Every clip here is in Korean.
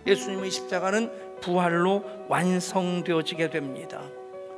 예수님의 십자가는 부활로 완성되어지게 됩니다.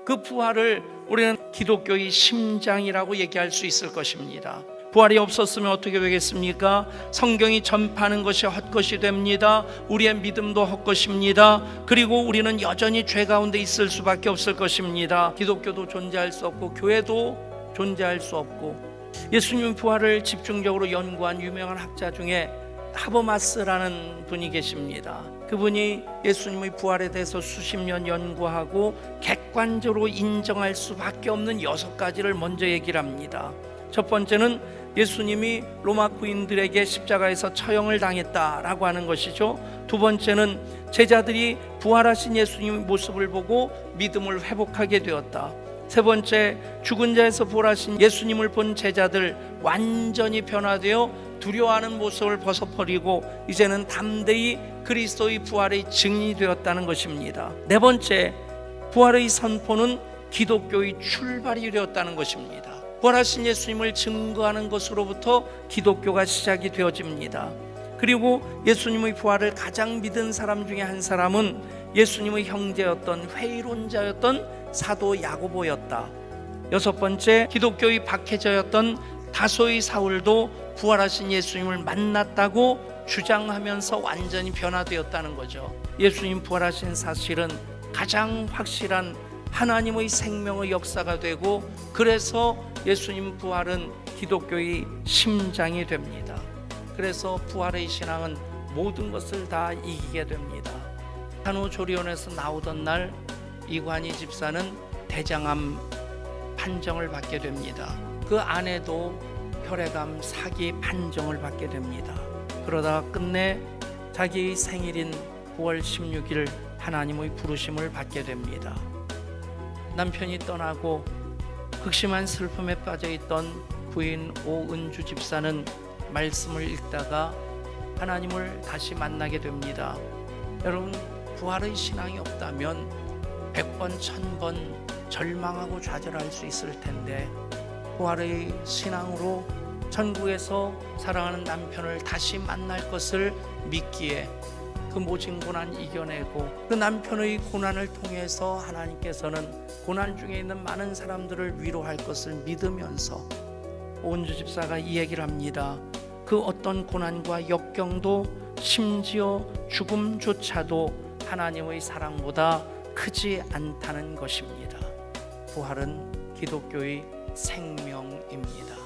그 부활을 우리는 기독교의 심장이라고 얘기할 수 있을 것입니다. 부활이 없었으면 어떻게 되겠습니까? 성경이 전파하는 것이 헛것이 됩니다. 우리의 믿음도 헛것입니다. 그리고 우리는 여전히 죄 가운데 있을 수밖에 없을 것입니다. 기독교도 존재할 수 없고 교회도 존재할 수 없고. 예수님 부활을 집중적으로 연구한 유명한 학자 중에 하버마스라는 분이 계십니다. 그분이 예수님의 부활에 대해서 수십 년 연구하고 객관적으로 인정할 수밖에 없는 6가지를 먼저 얘기를 합니다. 첫 번째는 예수님이 로마 군인들에게 십자가에서 처형을 당했다라고 하는 것이죠. 두 번째는 제자들이 부활하신 예수님의 모습을 보고 믿음을 회복하게 되었다. 세 번째, 죽은 자에서 부활하신 예수님을 본 제자들 완전히 변화되어 두려워하는 모습을 벗어버리고 이제는 담대히 그리스도의 부활의 증인이 되었다는 것입니다. 네 번째, 부활의 선포는 기독교의 출발이 되었다는 것입니다. 부활하신 예수님을 증거하는 것으로부터 기독교가 시작이 되어집니다. 그리고 예수님의 부활을 가장 믿은 사람 중에 한 사람은 예수님의 형제였던 회의론자였던 사도 야고보였다. 여섯 번째, 기독교의 박해자였던 다소의 사울도 부활하신 예수님을 만났다고 주장하면서 완전히 변화되었다는 거죠. 예수님 부활하신 사실은 가장 확실한 하나님의 생명의 역사가 되고, 그래서 예수님 부활은 기독교의 심장이 됩니다. 그래서 부활의 신앙은 모든 것을 다 이기게 됩니다. 산후조리원에서 나오던 날 이관희 집사는 대장암 판정을 받게 됩니다. 그 아내도 혈액암 4기 판정을 받게 됩니다. 그러다가 끝내 자기의 생일인 9월 16일 하나님의 부르심을 받게 됩니다. 남편이 떠나고 극심한 슬픔에 빠져있던 부인 오은주 집사는 말씀을 읽다가 하나님을 다시 만나게 됩니다. 여러분, 부활의 신앙이 없다면 100번 1000번 절망하고 좌절할 수 있을 텐데, 부활의 신앙으로 천국에서 사랑하는 남편을 다시 만날 것을 믿기에 그 모진 고난 이겨내고, 그 남편의 고난을 통해서 하나님께서는 고난 중에 있는 많은 사람들을 위로할 것을 믿으면서 오은주 집사가 이 얘기를 합니다. 그 어떤 고난과 역경도 심지어 죽음조차도 하나님의 사랑보다 크지 않다는 것입니다. 부활은 기독교의 생명입니다.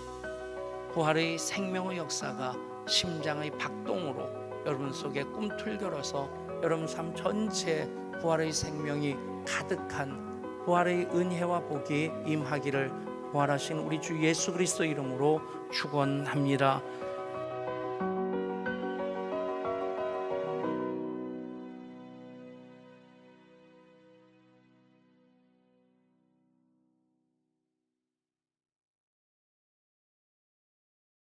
부활의 생명의 역사가 심장의 박동으로 여러분 속에 꿈틀거려서 여러분 삶 전체에 부활의 생명이 가득한 부활의 은혜와 복이 임하기를 부활하신 우리 주 예수 그리스도 이름으로 축원합니다.